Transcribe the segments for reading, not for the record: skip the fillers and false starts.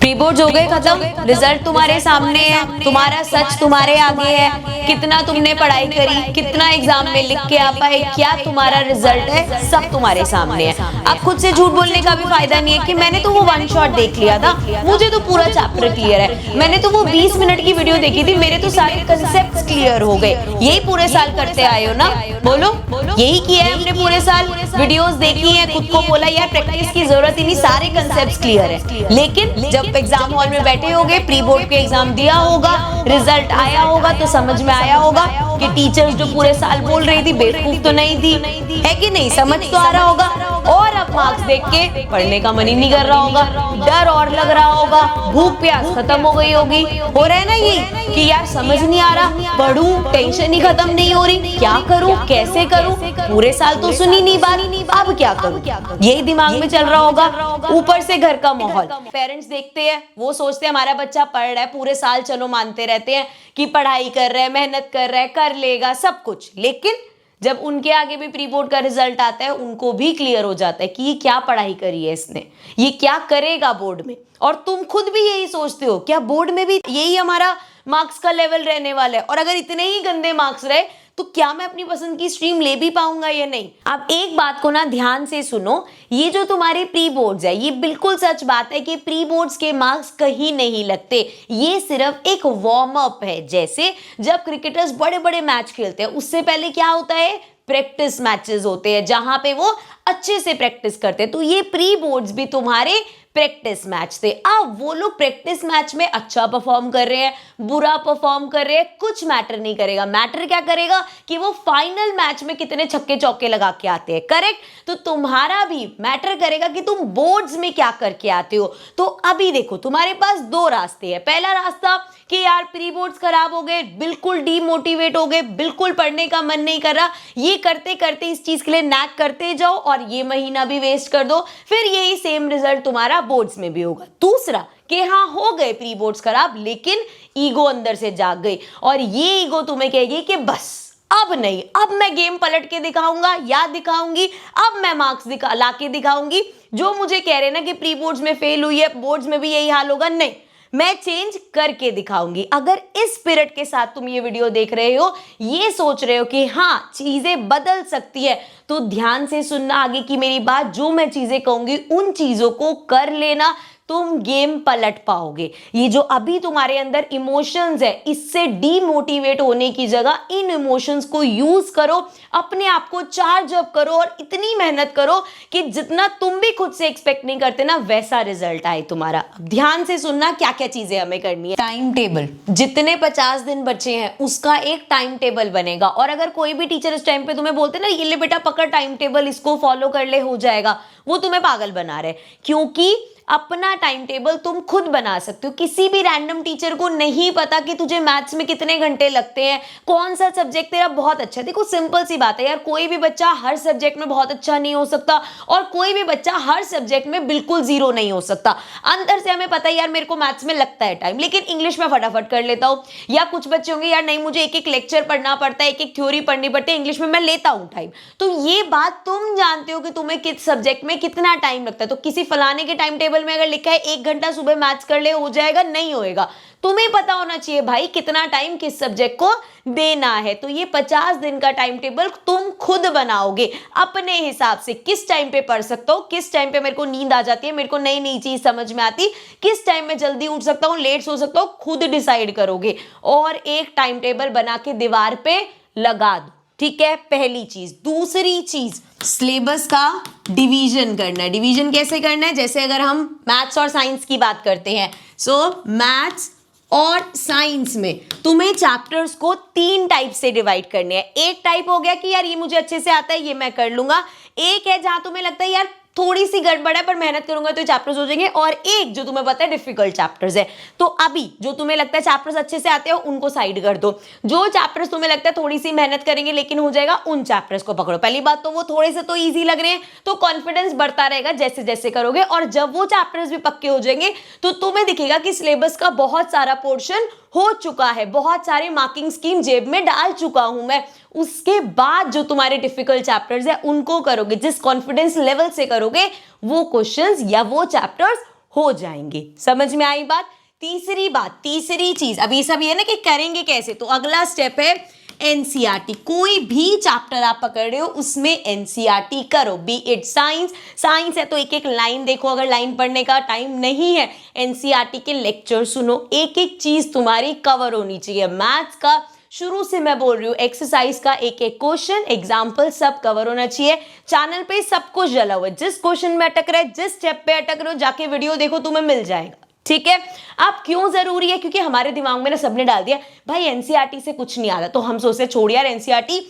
Pre boards हो गए खत्म, रिजल्ट तुम्हारे सामने है, तुम्हारा सच तुम्हारे आगे है, कितना तुमने पढ़ाई करी, कितना एग्जाम में लिख के आ पाए, क्या तुम्हारा रिजल्ट है, सब तुम्हारे सामने है। अब खुद से झूठ बोलने का भी फायदा नहीं है कि मैंने तो वो वन शॉट देख लिया था, मुझे तो पूरा चैप्टर क्लियर है, मैंने तो वो 20 मिनट की वीडियो देखी थी, मेरे तो सारे कंसेप्ट क्लियर हो गए। यही पूरे साल करते आए हो ना, बोलो यही किया है हमने पूरे साल, वीडियोस देखी है, खुद को बोला यार प्रैक्टिस की जरूरत ही नहीं, सारे कंसेप्ट क्लियर है। लेकिन जब एग्जाम हॉल में बैठे होगे, प्री बोर्ड के एग्जाम दिया होगा, रिजल्ट आया होगा तो समझ में आया होगा कि टीचर्स जो पूरे साल बोल रही थी बेवकूफ तो नहीं थी, है कि नहीं, समझ तो आ रहा होगा। और अब मार्क्स देख के पढ़ने का मन ही नहीं कर रहा होगा, डर और लग रहा होगा, भूख प्यास खत्म हो गई होगी, हो रहा है ना ये कि यार समझ नहीं आ रहा, पढ़ूं टेंशन ही खत्म नहीं हो रही, क्या करूं कैसे करूं, पूरे साल तो सुनी नहीं बात, अब क्या करूं, यही दिमाग में चल रहा होगा। ऊपर से घर का माहौल, पेरेंट्स देखते हैं, वो सोचते हैं हमारा बच्चा पढ़ रहा है, पूरे साल चलो मानते रहते हैं कि पढ़ाई कर रहा है, मेहनत कर रहा है, कर लेगा सब कुछ, लेकिन जब उनके आगे भी प्री बोर्ड का रिजल्ट आता है उनको भी क्लियर हो जाता है कि ये क्या पढ़ाई करी है इसने, ये क्या करेगा बोर्ड में। और तुम खुद भी यही सोचते हो क्या बोर्ड में भी यही हमारा मार्क्स का लेवल रहने वाला है, और अगर इतने ही गंदे मार्क्स रहे तो क्या मैं अपनी पसंद की स्ट्रीम ले भी पाऊंगा या नहीं। अब एक बात को ना ध्यान से सुनो, ये जो तुम्हारे प्री बोर्ड्स है ये बिल्कुल सच बात है कि प्री बोर्ड्स के मार्क्स कहीं नहीं लगते, ये सिर्फ एक वार्म अप है। जैसे जब क्रिकेटर्स बड़े बड़े मैच खेलते हैं उससे पहले क्या होता है, प्रैक्टिस मैचेस होते हैं जहां पे वो अच्छे से प्रैक्टिस करते हैं, तो ये प्री बोर्ड्स भी तुम्हारे प्रैक्टिस मैच थे। अब वो लोग प्रैक्टिस मैच में अच्छा परफॉर्म कर रहे हैं, बुरा परफॉर्म कर रहे हैं, कुछ मैटर नहीं करेगा, मैटर क्या करेगा कि वो फाइनल मैच में कितने छक्के चौके लगा के आते हैं, करेक्ट। तो तुम्हारा भी मैटर करेगा कि तुम बोर्ड्स में क्या करके आते हो। तो अभी देखो तुम्हारे पास दो रास्ते हैं, पहला रास्ता कि यार प्री बोर्ड्स खराब हो गए, बिल्कुल डीमोटिवेट हो गए, बिल्कुल पढ़ने का मन नहीं कर रहा, ये करते करते इस चीज के लिए नैक करते जाओ और ये महीना भी वेस्ट कर दो, फिर यही सेम रिजल्ट तुम्हारा बोर्ड्स में भी होगा। दूसरा कि हाँ हो गए प्री बोर्ड्स खराब लेकिन ईगो अंदर से जाग गई, और ये ईगो तुम्हें कहेगी कि बस अब नहीं, अब मैं गेम पलट के दिखाऊंगा या दिखाऊंगी, अब मैं मार्क्स ला के दिखाऊंगी, जो मुझे कह रहे ना कि प्री बोर्ड्स में फेल हुई है बोर्ड्स में भी यही हाल होगा, नहीं मैं चेंज करके दिखाऊंगी। अगर इस स्पिरिट के साथ तुम ये वीडियो देख रहे हो, ये सोच रहे हो कि हाँ चीजें बदल सकती है, तो ध्यान से सुनना आगे की मेरी बात, जो मैं चीजें कहूंगी उन चीजों को कर लेना, तुम गेम पलट पाओगे। ये जो अभी तुम्हारे अंदर इमोशंस है इससे डीमोटिवेट होने की जगह इन इमोशंस को यूज करो, अपने आप को चार्ज अप करो और इतनी मेहनत करो कि जितना तुम भी खुद से एक्सपेक्ट नहीं करते ना वैसा रिजल्ट आए तुम्हारा। अब ध्यान से सुनना क्या क्या चीजें हमें करनी है। टाइम टेबल, जितने 50 दिन बचे हैं उसका एक टाइम टेबल बनेगा, और अगर कोई भी टीचर इस टाइम पे तुम्हें बोलते ना ये ले बेटा पकड़ टाइम टेबल, इसको फॉलो कर ले हो जाएगा, वो तुम्हें पागल बना रहे, क्योंकि अपना टाइम टेबल तुम खुद बना सकते हो। किसी भी रैंडम टीचर को नहीं पता कि तुझे मैथ्स में कितने घंटे लगते हैं, कौन सा सब्जेक्ट तेरा बहुत अच्छा है। देखो सिंपल सी बात है यार, कोई भी बच्चा हर सब्जेक्ट में बहुत अच्छा नहीं हो सकता और कोई भी बच्चा हर सब्जेक्ट में बिल्कुल जीरो नहीं हो सकता। अंदर से हमें पता है यार मेरे को मैथ्स में लगता है टाइम, लेकिन इंग्लिश में फटाफट कर लेता हूँ, या कुछ बच्चे होंगे यार नहीं मुझे एक एक लेक्चर पढ़ना पड़ता है, एक एक थ्योरी पढ़नी पड़ती है, इंग्लिश में मैं लेता हूँ टाइम। तो ये बात तुम जानते हो कि तुम्हें किस सब्जेक्ट में कितना टाइम लगता है। तो किसी फलाने के टाइम टेबल में अगर लिखा है 1 घंटा सुबह मैथ्स कर ले हो जाएगा, नहीं होएगा। तुम्हें पता होना चाहिए भाई कितना टाइम किस सब्जेक्ट को देना है। तो ये 50 दिन का टाइम टेबल तुम खुद बनाओगे अपने हिसाब से, किस टाइम पे पढ़ सकता हूँ, किस टाइम पे मेरे को नींद आ जाती है, मेरे को नई नई चीज समझ में आती, किस टाइम में जल्दी उठ सकता हूँ, लेट सो सकता हूँ, खुद डिसाइड करोगे और एक टाइम टेबल बना के दीवार पे लगा दो। ठीक है, पहली चीज। दूसरी चीज, सिलेबस का डिवीजन करना है। डिवीजन कैसे करना है, जैसे अगर हम मैथ्स और साइंस की बात करते हैं, सो मैथ्स और साइंस में तुम्हें चैप्टर्स को 3 टाइप से डिवाइड करने हैं। एक टाइप हो गया कि यार ये मुझे अच्छे से आता है, ये मैं कर लूंगा। एक है जहां तुम्हें लगता है यार थोड़ी सी गड़बड़ है पर मेहनत करूंगा तो चैप्टर्स हो जाएंगे, और एक जो तुम्हें पता है डिफिकल्ट चैप्टर्स है। तो अभी जो तुम्हें लगता है चैप्टर्स अच्छे से आते हो उनको साइड कर दो, जो चैप्टर्स तुम्हें लगता है थोड़ी सी मेहनत करेंगे लेकिन हो जाएगा उन चैप्टर्स को पकड़ो। पहली बात तो वो थोड़े से तो ईजी लग रहे हैं, तो कॉन्फिडेंस बढ़ता रहेगा जैसे जैसे करोगे, और जब वो चैप्टर्स भी पक्के हो जाएंगे तो तुम्हें दिखेगा कि सिलेबस का बहुत सारा पोर्शन हो चुका है, बहुत सारे मार्किंग स्कीम जेब में डाल चुका हूं मैं। उसके बाद जो तुम्हारे डिफिकल्ट चैप्टर्स है उनको करोगे, जिस कॉन्फिडेंस लेवल से करोगे वो क्वेश्चंस या वो चैप्टर्स हो जाएंगे। समझ में आई बात? तीसरी चीज, अभी ये सब ये ना कि करेंगे कैसे, तो अगला स्टेप है एनसीईआरटी। कोई भी चैप्टर आप पकड़ रहे हो उसमें एनसीईआरटी करो, बी इट साइंस है तो एक एक लाइन देखो, अगर लाइन पढ़ने का टाइम नहीं है एनसीईआरटी के लेक्चर सुनो, एक एक चीज तुम्हारी कवर होनी चाहिए। मैथ्स का शुरू से मैं बोल रही हूँ, एक्सरसाइज का एक एक क्वेश्चन, एग्जाम्पल सब कवर होना चाहिए। चैनल पे सब कुछ जला हुआ है, जिस क्वेश्चन में अटक रहा है, जिस स्टेप पे अटक रहे हो, जाके वीडियो देखो, तुम्हें मिल जाएगा। ठीक है, अब क्यों जरूरी है, क्योंकि हमारे दिमाग में ना सबने डाल दिया भाई एनसीईआरटी से कुछ नहीं आता, तो हम सोचते छोड़ यार एनसीईआरटी,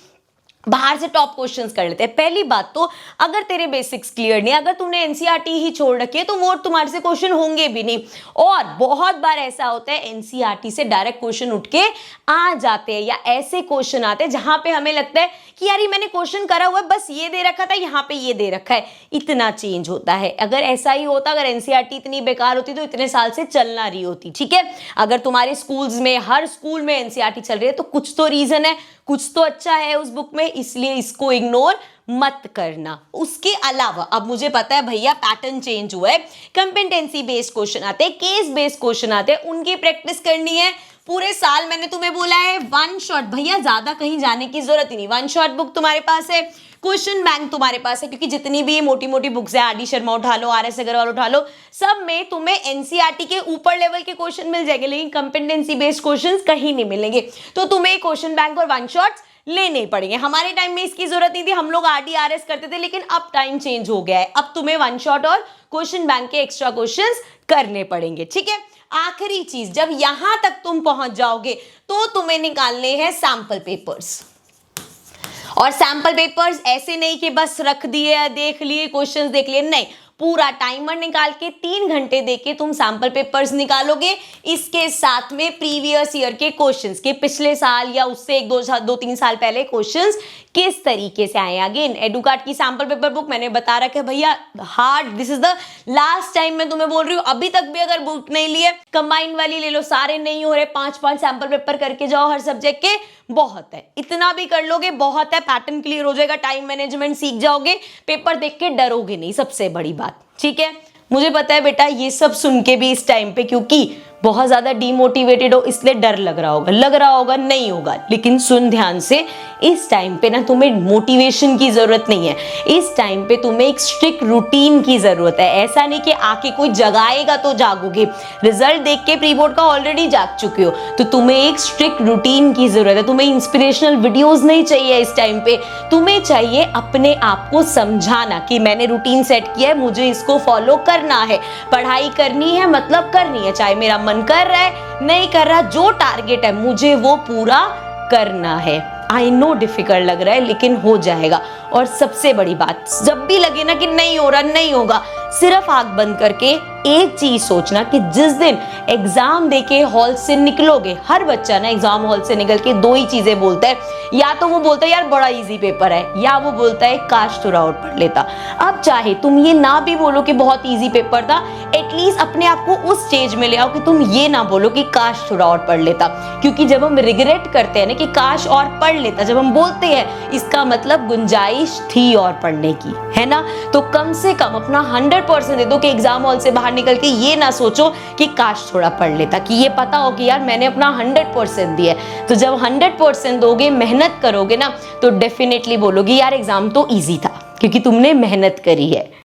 बाहर से टॉप क्वेश्चंस कर लेते हैं। पहली बात तो अगर तेरे बेसिक्स क्लियर नहीं, अगर तूने एनसीईआरटी ही छोड़ रखी है तो वो तुम्हारे से क्वेश्चन होंगे भी नहीं। और बहुत बार ऐसा होता है एनसीईआरटी से डायरेक्ट क्वेश्चन उठ के आ जाते हैं, या ऐसे क्वेश्चन आते हैं जहां पे हमें लगता है कि यार ये मैंने क्वेश्चन करा हुआ है, बस ये दे रखा था, यहाँ पे ये दे रखा है, इतना चेंज होता है। अगर ऐसा ही होता, अगर एनसीईआरटी इतनी बेकार होती तो इतने साल से चल ना रही होती। ठीक है, अगर तुम्हारे स्कूल्स में, हर स्कूल में एनसीईआरटी चल रही है तो कुछ तो रीजन है, कुछ तो अच्छा है उस बुक में, इसलिए इसको इग्नोर मत करना। उसके अलावा अब मुझे पता है भैया पैटर्न चेंज हुआ है, कंपेटेंसी बेस्ड क्वेश्चन आते हैं, केस बेस्ड क्वेश्चन आते हैं, उनकी प्रैक्टिस करनी है। पूरे साल मैंने तुम्हें बोला है वन शॉट, भैया ज्यादा कहीं जाने की जरूरत ही नहीं, वन शॉट बुक तुम्हारे पास है, क्वेश्चन बैंक तुम्हारे पास है, क्योंकि जितनी भी मोटी मोटी बुक्स है, आर डी शर्मा उठा लो, आर एस अग्रवाल उठा लो, सब में तुम्हें एनसीईआरटी के ऊपर लेवल के क्वेश्चन मिल जाएंगे, लेकिन कंपेटेंसी बेस्ड क्वेश्चंस कहीं नहीं मिलेंगे। तो तुम्हें क्वेश्चन बैंक और वन शॉट्स लेने पड़ेंगे। हमारे टाइम में इसकी जरूरत नहीं थी, हम लोग आरडीआरएस करते थे, लेकिन अब टाइम चेंज हो गया है, अब तुम्हें वन शॉट और क्वेश्चन बैंक के एक्स्ट्रा क्वेश्चंस करने पड़ेंगे। ठीक है, आखिरी चीज, जब यहां तक तुम पहुंच जाओगे तो तुम्हें निकालने हैं सैंपल पेपर्स। और सैंपल पेपर्स ऐसे नहीं कि बस रख दिए, देख लिए, क्वेश्चंस देख लिए, नहीं, पूरा टाइमर निकाल के 3 घंटे देके तुम सैंपल पेपर्स निकालोगे। इसके साथ में प्रीवियस ईयर के क्वेश्चंस, के पिछले साल या उससे 1-2-3 साल पहले क्वेश्चंस किस तरीके से आए। अगेन एडुकार्ट की सैंपल पेपर बुक मैंने बता रखा है भैया, hard, this is the last time मैं तुम्हें बोल रही हूँ, अभी तक भी अगर बुक नहीं लिए, कंबाइंड वाली ले लो, सारे नहीं हो रहे, 5-5 सैंपल पेपर करके जाओ हर सब्जेक्ट के, बहुत है, इतना भी कर लोगे बहुत है, पैटर्न क्लियर हो जाएगा, टाइम मैनेजमेंट सीख जाओगे, पेपर देख के डरोगे नहीं, सबसे बड़ी बात। ठीक है, मुझे पता है बेटा ये सब सुन के भी इस टाइम पे क्योंकि बहुत ज्यादा डीमोटिवेटेड हो इसलिए डर लग रहा होगा, नहीं होगा, लेकिन सुन ध्यान से, इस टाइम पे ना तुम्हें मोटिवेशन की जरूरत नहीं है, इस टाइम पे तुम्हें एक स्ट्रिक्ट रूटीन की जरूरत है। ऐसा नहीं कि आके कोई जगाएगा तो जागोगे, रिजल्ट देख के प्री बोर्ड का ऑलरेडी जाग चुके हो, तो तुम्हें एक स्ट्रिक्ट रूटीन की जरूरत है। तुम्हें इंस्पिरेशनल वीडियोस नहीं चाहिए इस टाइम पे, तुम्हें चाहिए अपने आप को समझाना कि मैंने रूटीन सेट किया है, मुझे इसको फॉलो करना है, पढ़ाई करनी है मतलब करनी है, चाहे मेरा मन कर रहा है नहीं कर रहा, जो टारगेट है मुझे वो पूरा करना है। आई नो डिफिकल्ट लग रहा है लेकिन हो जाएगा। और सबसे बड़ी बात, जब भी लगे ना कि नहीं हो रहा, नहीं होगा, सिर्फ आंख बंद करके एक चीज सोचना कि जिस दिन एग्जाम देके हॉल से निकलोगे, हर बच्चा ना एग्जाम हॉल से निकल के 2 ही चीजें बोलता है, या तो वो बोलता है यार बड़ा इजी पेपर है, या वो बोलता है काश थोड़ा और पढ़ लेता। अब चाहे तुम ये ना भी बोलो कि बहुत इजी पेपर था, एटलीस्ट अपने आप को उस स्टेज में ले आओ कि तुम ये ना बोलो कि काश थोड़ा और पढ़ लेता, क्योंकि जब हम रिग्रेट करते हैं ना कि काश और पढ़ लेता, जब हम बोलते हैं, इसका मतलब गुंजाइश थी और पढ़ने की, है ना। तो कम से कम अपना 100% दे दो कि एग्जाम हॉल से बाहर निकल के ये ना सोचो कि काश थोड़ा पढ़ लेता, कि ये पता हो कि यार मैंने अपना 100% दिया है। तो जब 100% दोगे, मेहनत करोगे ना, तो डेफिनेटली बोलोगे यार एग्जाम तो इजी था, क्योंकि तुमने मेहनत करी है।